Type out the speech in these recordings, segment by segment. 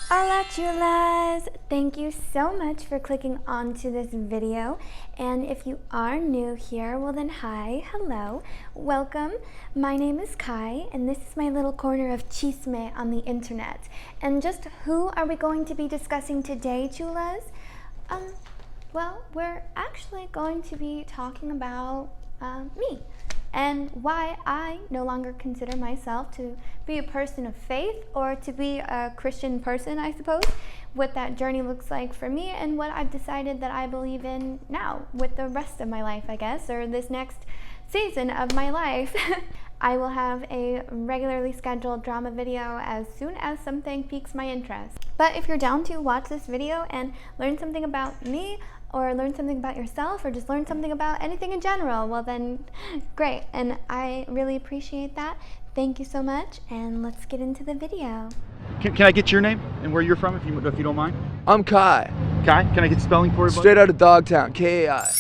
Hola chulas! Thank you so much for clicking onto this video, and if you are new here, well then hi, hello, welcome. My name is Kai and this is my little corner of chisme on the internet. And just who are we going to be discussing today, chulas? Well, we're actually going to be talking about me and why I no longer consider myself to be a person of faith or to be a Christian person, I suppose, what that journey looks like for me and what I've decided that I believe in now with the rest of my life, I guess, or this next season of my life. I will have a regularly scheduled drama video as soon as something piques my interest. But if you're down to watch this video and learn something about me, or learn something about yourself, or just learn something about anything in general, well then, great. And I really appreciate that. Thank you so much, and let's get into the video. Can I get your name and where you're from, if you don't mind? I'm Kai. Kai, can I get spelling for you? Straight out of Dogtown, K-A-I.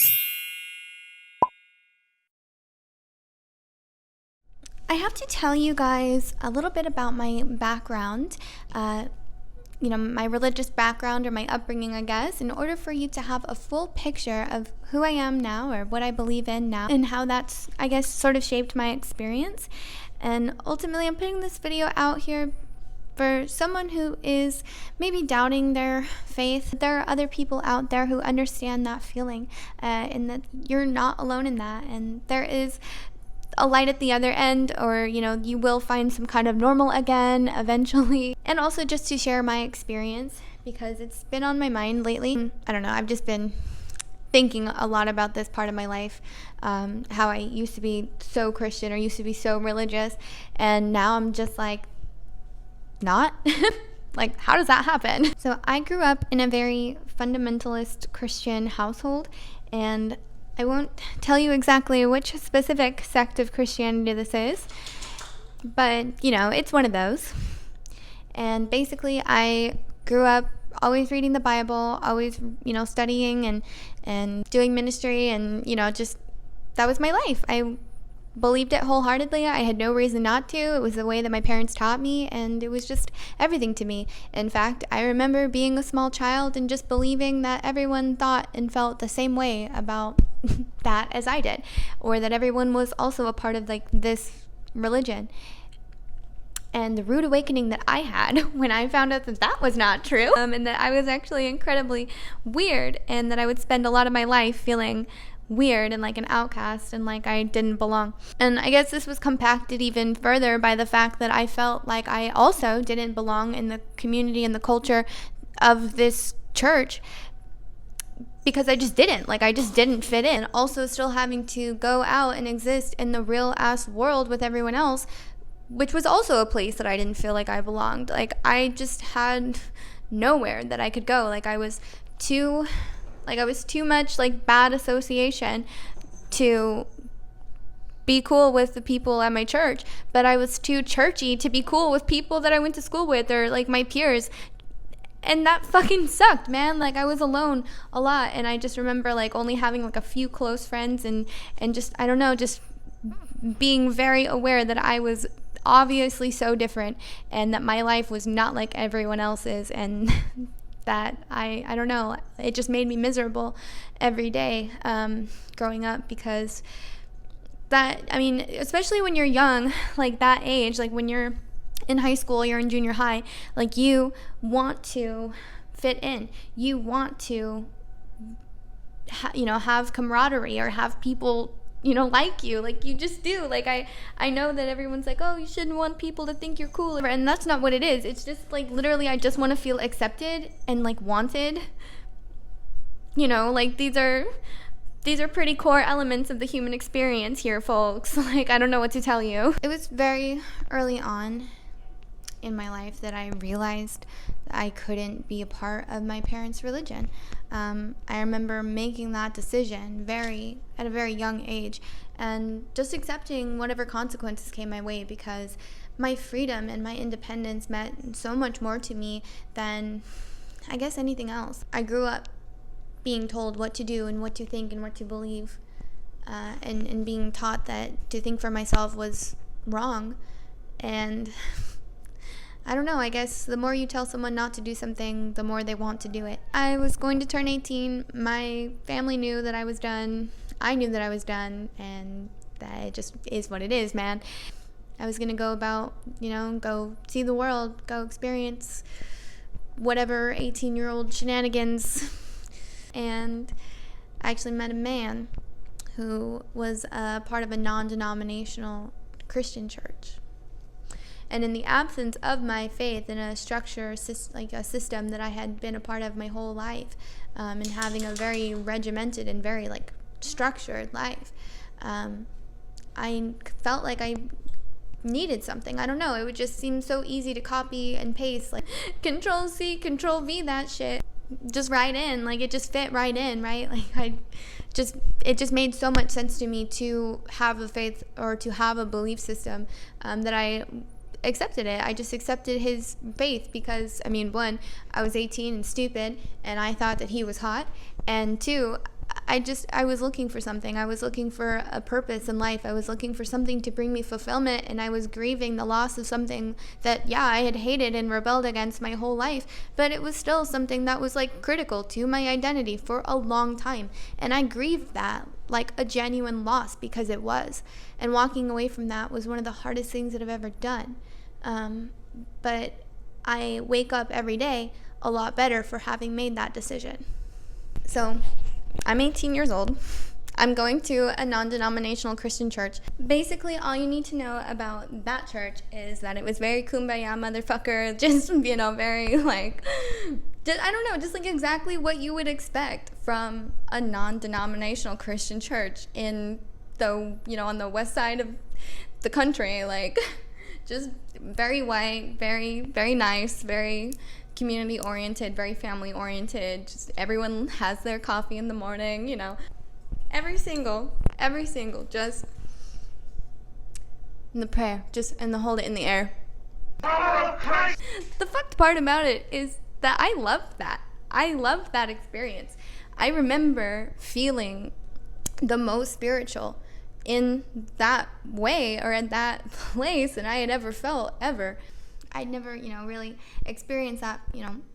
I have to tell you guys a little bit about my background. My religious background or my upbringing, I guess, in order for you to have a full picture of who I am now or what I believe in now and how that's, I guess, sort of shaped my experience. And ultimately, I'm putting this video out here for someone who is maybe doubting their faith. There are other people out there who understand that feeling and that you're not alone in that. And there is a light at the other end, or you will find some kind of normal again eventually. And also just to share my experience, because it's been on my mind lately. I don't know, I've just been thinking a lot about this part of my life, how I used to be so Christian or used to be so religious, and now I'm just like not. Like, how does that happen? So I grew up in a very fundamentalist Christian household, and I won't tell you exactly which specific sect of Christianity this is, but, it's one of those. And basically, I grew up always reading the Bible, always, studying and doing ministry, and, just that was my life. I believed it wholeheartedly. I had no reason not to. It was the way that my parents taught me, and it was just everything to me. In fact, I remember being a small child and just believing that everyone thought and felt the same way about that as I did, or that everyone was also a part of this religion. And the rude awakening that I had when I found out that that was not true, and that I was actually incredibly weird, and that I would spend a lot of my life feeling weird and like an outcast and like I didn't belong. And I guess this was compacted even further by the fact that I felt like I also didn't belong in the community and the culture of this church, because I just didn't fit in. Also still having to go out and exist in the real ass world with everyone else, which was also a place that I didn't feel like I belonged. Like, I just had nowhere that I could go. I was too much like bad association to be cool with the people at my church, but I was too churchy to be cool with people that I went to school with or like my peers. And that fucking sucked, man. I was alone a lot, and I just remember only having a few close friends and just, I don't know, just being very aware that I was obviously so different and that my life was not like everyone else's, and that I don't know, it just made me miserable every day growing up, because especially when you're young, like that age, like when you're in high school, you're in junior high, you want to fit in, you want to have camaraderie or have people like you, you just do. I know that everyone's like, oh, you shouldn't want people to think you're cool, and that's not what it is. It's just literally I just want to feel accepted and wanted. These are pretty core elements of the human experience here, folks. I don't know what to tell you. It was very early on in my life that I realized that I couldn't be a part of my parents' religion. I remember making that decision at a very young age, and just accepting whatever consequences came my way, because my freedom and my independence meant so much more to me than, I guess, anything else. I grew up being told what to do and what to think and what to believe, and being taught that to think for myself was wrong. And I don't know, I guess the more you tell someone not to do something, the more they want to do it. I was going to turn 18. My family knew that I was done. I knew that I was done, and that it just is what it is, man. I was going to go about, go see the world, go experience whatever 18-year-old shenanigans. And I actually met a man who was a part of a non-denominational Christian church. And in the absence of my faith in a structure, like a system that I had been a part of my whole life, and having a very regimented and very structured life, I felt like I needed something. I don't know. It would just seem so easy to copy and paste, Control C, Control V that shit, just right in. It just fit right in, right? It just made so much sense to me to have a faith or to have a belief system that I accepted it. I just accepted his faith because, one, I was 18 and stupid, and I thought that he was hot, and two, I was looking for something. I was looking for a purpose in life. I was looking for something to bring me fulfillment, and I was grieving the loss of something that, I had hated and rebelled against my whole life, but it was still something that was critical to my identity for a long time, and I grieved that like a genuine loss because it was, and walking away from that was one of the hardest things that I've ever done. But I wake up every day a lot better for having made that decision. So I'm 18 years old. I'm going to a non-denominational Christian church. Basically, all you need to know about that church is that it was very kumbaya motherfucker, just, very, I don't know, just exactly what you would expect from a non-denominational Christian church in the, on the west side of the country, just very white, very, very nice, very community-oriented, very family-oriented. Just everyone has their coffee in the morning, Every single, just in the prayer, and the hold it in the air. The fucked part about it is that I loved that. I loved that experience. I remember feeling the most spiritual in that way or at that place than I had ever felt, ever. I'd never, really experienced that,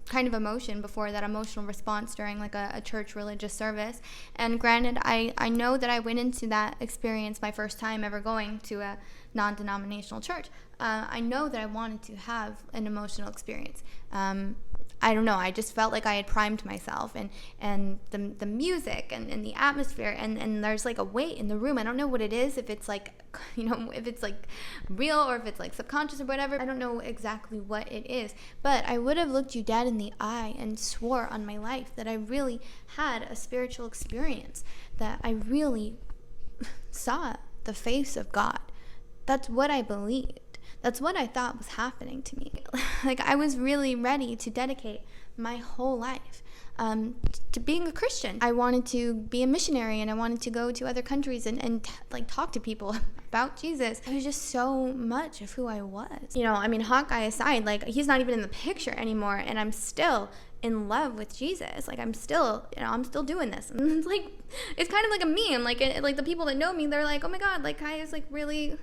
kind of emotion before, that emotional response during a church religious service. And granted, I know that I went into that experience my first time ever going to a non-denominational church. I know that I wanted to have an emotional experience. I don't know, I just felt like I had primed myself, and the music and the atmosphere, and there's a weight in the room. I don't know what it is, if it's if it's real or if it's subconscious or whatever. I don't know exactly what it is, but I would have looked you dead in the eye and swore on my life that I really had a spiritual experience, that I really saw the face of God. That's what I believed. That's what I thought was happening to me. I was really ready to dedicate my whole life to being a Christian. I wanted to be a missionary, and I wanted to go to other countries and talk to people about Jesus. It was just so much of who I was. Hawkeye aside, he's not even in the picture anymore, and I'm still in love with Jesus. I'm still doing this. And it's kind of like a meme. The people that know me, they're like, oh my God, Kai is really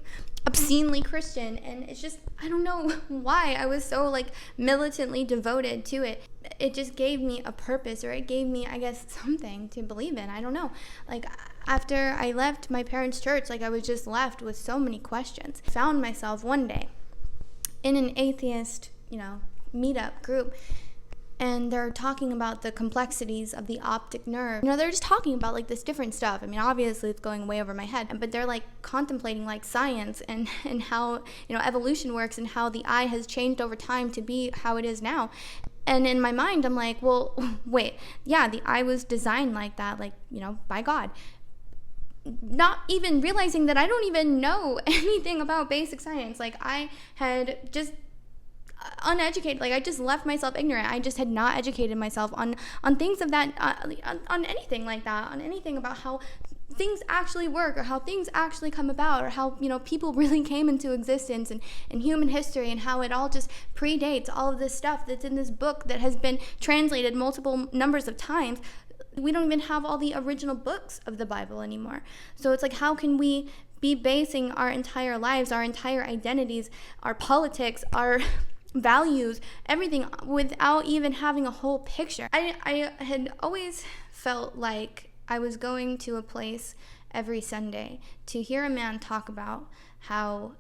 obscenely Christian. And it's just, I don't know why I was so militantly devoted to it. It just gave me a purpose, or it gave me, I guess, something to believe in. I don't know. After I left my parents' church, I was just left with so many questions. I found myself one day in an atheist, meetup group, and they're talking about the complexities of the optic nerve. They're just talking about this different stuff. Obviously it's going way over my head, but they're contemplating science and how, evolution works, and how the eye has changed over time to be how it is now. And in my mind, I'm well, wait, yeah, the eye was designed like that, by God. Not even realizing that I don't even know anything about basic science. I had just uneducated, I just left myself ignorant. I just had not educated myself on things of that, on anything like that, on anything about how things actually work, or how things actually come about, or how people really came into existence in human history, and how it all just predates all of this stuff that's in this book that has been translated multiple numbers of times. We don't even have all the original books of the Bible anymore. So it's how can we be basing our entire lives, our entire identities, our politics, our values, everything, without even having a whole picture. I had always felt like I was going to a place every Sunday to hear a man talk about how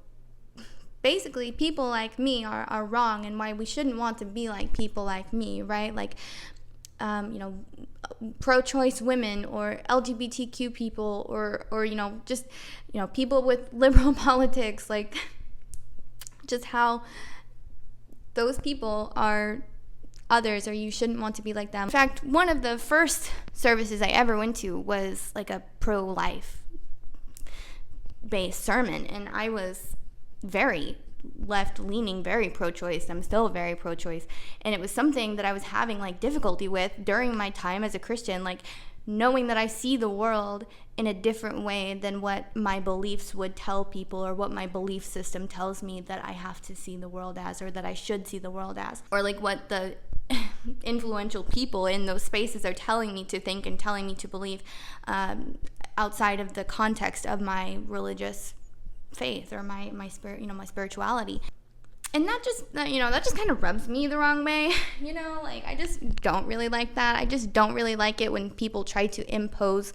basically people like me are wrong, and why we shouldn't want to be like people like me, right? Like, pro-choice women, or LGBTQ people, or just, people with liberal politics, like, just how those people are others, or you shouldn't want to be like them. In fact, one of the first services I ever went to was like a pro-life based sermon, and I was very left-leaning, very pro-choice. I'm still very pro-choice, and it was something that I was having like difficulty with during my time as a Christian, like knowing that I see the world in a different way than what my beliefs would tell people, or what my belief system tells me that I have to see the world as, or that I should see the world as, or like what the influential people in those spaces are telling me to think and telling me to believe, outside of the context of my religious faith, or my spirit, my spirituality. And that just kind of rubs me the wrong way. Like, I just don't really like that. I just don't really like it when people try to impose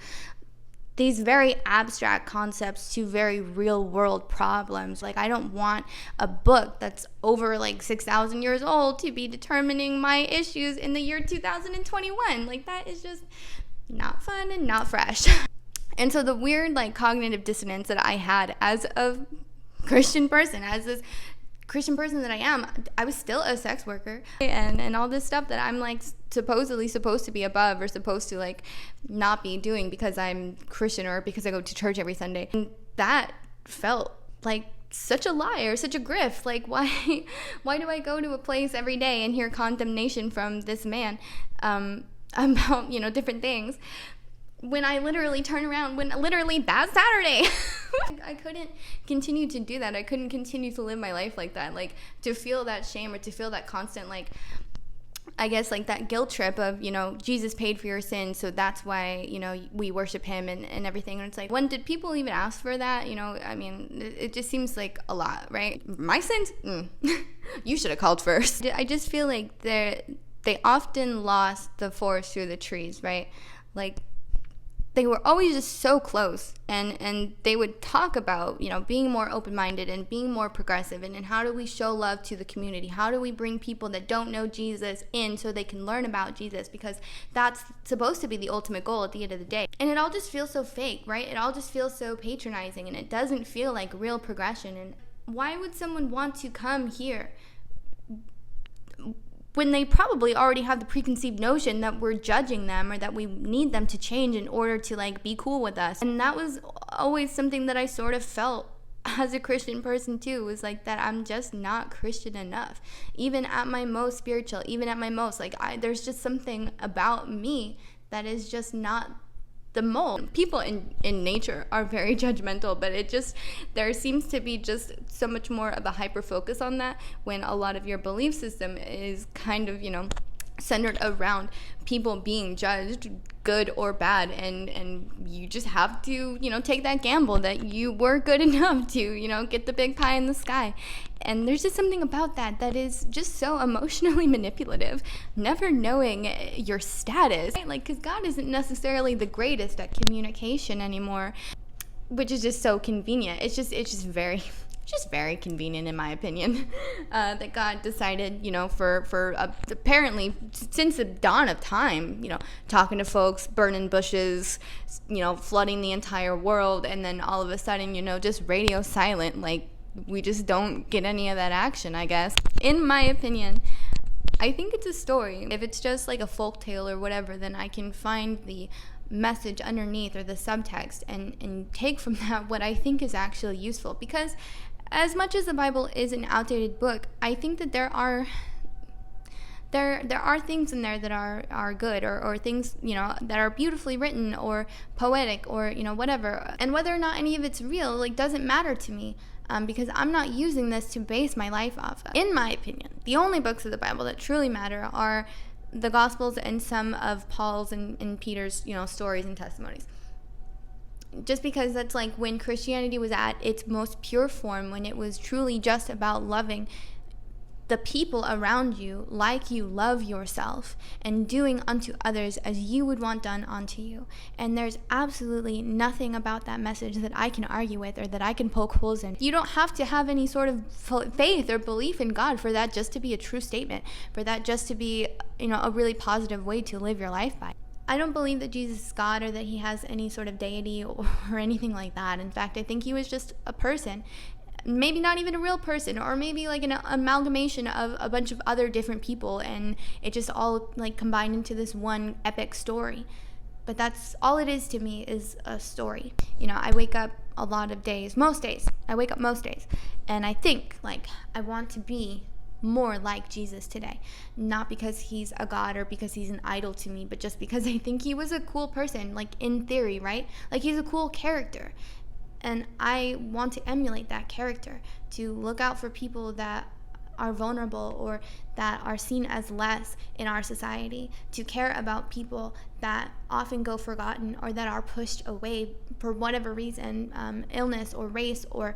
these very abstract concepts to very real world problems. Like, I don't want a book that's over like 6,000 years old to be determining my issues in the year 2021. Like, that is just not fun and not fresh. And so the weird like cognitive dissonance that I had as a Christian person, as this Christian person that I am, I was still a sex worker, and all this stuff that I'm like supposedly supposed to be above, or supposed to like not be doing because I'm Christian, or because I go to church every Sunday. And that felt like such a lie, or such a grift. Like, why do I go to a place every day and hear condemnation from this man about different things, when I literally turn around, when literally that's Saturday. I couldn't continue to do that. I couldn't continue to live my life like that. Like, to feel that shame, or to feel that constant, like, I guess, like that guilt trip of, Jesus paid for your sins, so that's why, we worship him and everything. And it's like, when did people even ask for that? I mean, it just seems like a lot, right? My sins? You should have called first. I just feel like they often lost the forest through the trees, right? Like, they were always just so close, and they would talk about, being more open-minded and being more progressive, and how do we show love to the community? How do we bring people that don't know Jesus in so they can learn about Jesus? Because that's supposed to be the ultimate goal at the end of the day. And it all just feels so fake, right? It all just feels so patronizing, and it doesn't feel like real progression. And why would someone want to come here when they probably already have the preconceived notion that we're judging them, or that we need them to change in order to like be cool with us? And that was always something that I sort of felt as a Christian person too, was like that I'm just not Christian enough. Even at my most spiritual, even at my most, like, there's just something about me that is just not the mold. People in nature are very judgmental, but there seems to be just so much more of a hyper focus on that, when a lot of your belief system is kind of, centered around people being judged, good or bad, and you just have to, take that gamble that you were good enough to, get the big pie in the sky. And there's just something about that is just so emotionally manipulative, never knowing your status, right? Like, because God isn't necessarily the greatest at communication anymore, which is just so convenient. It's just very convenient, in my opinion, that God decided, for apparently since the dawn of time, talking to folks, burning bushes, flooding the entire world, and then all of a sudden, just radio silent. Like, we just don't get any of that action, I guess. In my opinion, I think it's a story. If it's just like a folk tale or whatever, then I can find the message underneath, or the subtext, and take from that what I think is actually useful. Because as much as the Bible is an outdated book, I think that there are things in there that are good, or things, that are beautifully written, or poetic, or, whatever. And whether or not any of it's real, like, doesn't matter to me, because I'm not using this to base my life off of. In my opinion, the only books of the Bible that truly matter are the Gospels and some of Paul's and Peter's, stories and testimonies. Just because that's like when Christianity was at its most pure form, when it was truly just about loving the people around you like you love yourself and doing unto others as you would want done unto you. And there's absolutely nothing about that message that I can argue with or that I can poke holes in. You don't have to have any sort of faith or belief in God for that just to be a true statement, for that just to be, a really positive way to live your life by. I don't believe that Jesus is God or that he has any sort of deity or anything like that. In fact, I think he was just a person. Maybe not even a real person, or maybe like an amalgamation of a bunch of other different people, and it just all like combined into this one epic story. But that's all it is to me, is a story. I wake up a lot of days, most days, and I think like I want to be more like Jesus today, not because he's a god or because he's an idol to me, but just because I think he was a cool person, like in theory, right? Like he's a cool character. And I want to emulate that character, to look out for people that are vulnerable or that are seen as less in our society, to care about people that often go forgotten or that are pushed away for whatever reason, illness or race or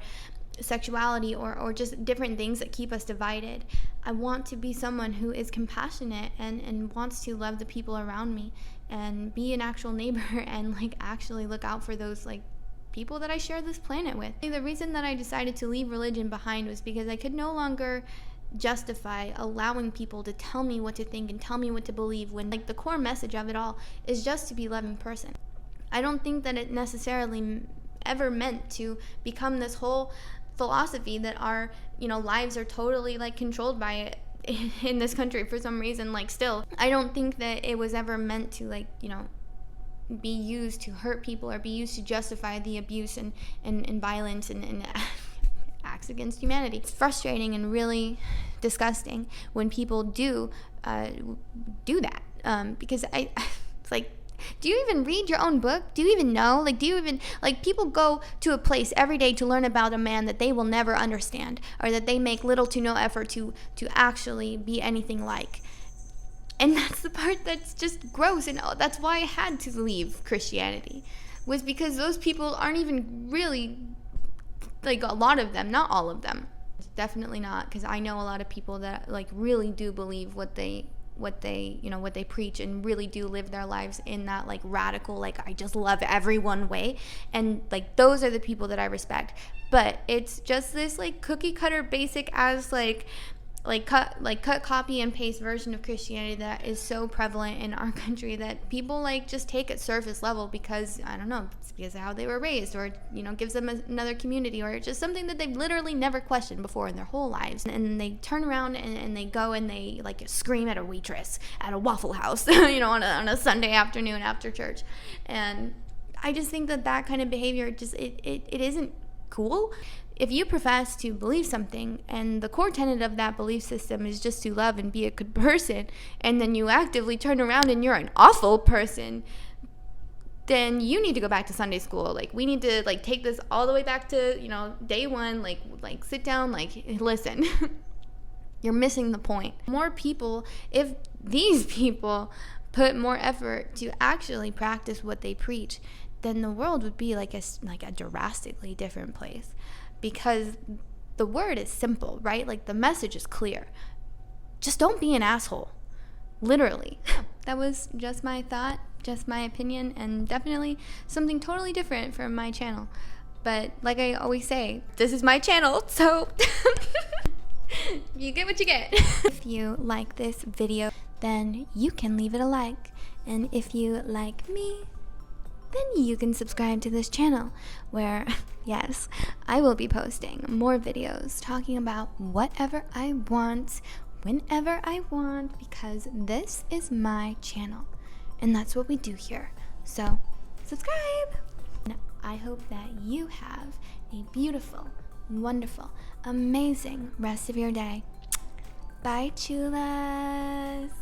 sexuality or just different things that keep us divided. I want to be someone who is compassionate and wants to love the people around me and be an actual neighbor and like actually look out for those like people that I share this planet with. The reason that I decided to leave religion behind was because I could no longer justify allowing people to tell me what to think and tell me what to believe, when like the core message of it all is just to be a loving person. I don't think that it necessarily ever meant to become this whole philosophy that our lives are totally like controlled by it in this country for some reason. Like still, I don't think that it was ever meant to like be used to hurt people or be used to justify the abuse and violence and acts against humanity. It's frustrating and really disgusting when people do that, because it's like, do you even read your own book? Do you even know? Like, do you even, like, people go to a place every day to learn about a man that they will never understand, or that they make little to no effort to actually be anything like. And that's the part that's just gross, and that's why I had to leave Christianity, was because those people aren't even really, like, a lot of them, not all of them. Definitely not, because I know a lot of people that, like, really do believe what they preach, and really do live their lives in that, like, radical, like, I just love everyone way. And, like, those are the people that I respect. But it's just this, like, cookie cutter basic as, cut, copy and paste version of Christianity that is so prevalent in our country that people like just take at surface level because, I don't know, it's because of how they were raised, or gives them another community, or just something that they've literally never questioned before in their whole lives. And they turn around and they go and they like scream at a waitress at a Waffle House on a Sunday afternoon after church. And I just think that kind of behavior just it isn't cool. If you profess to believe something and the core tenet of that belief system is just to love and be a good person, and then you actively turn around and you're an awful person, then you need to go back to Sunday school. Like, we need to like take this all the way back to day one. Like sit down, like listen. You're missing the point. More people, if these people put more effort to actually practice what they preach, then the world would be like a drastically different place. Because the word is simple, right? Like, the message is clear. Just don't be an asshole. Literally. That was just my thought, just my opinion, and definitely something totally different from my channel. But like I always say, this is my channel, so you get what you get. If you like this video, then you can leave it a like. And if you like me, then you can subscribe to this channel where, yes, I will be posting more videos talking about whatever I want, whenever I want, because this is my channel and that's what we do here. So subscribe. And I hope that you have a beautiful, wonderful, amazing rest of your day. Bye, chulas.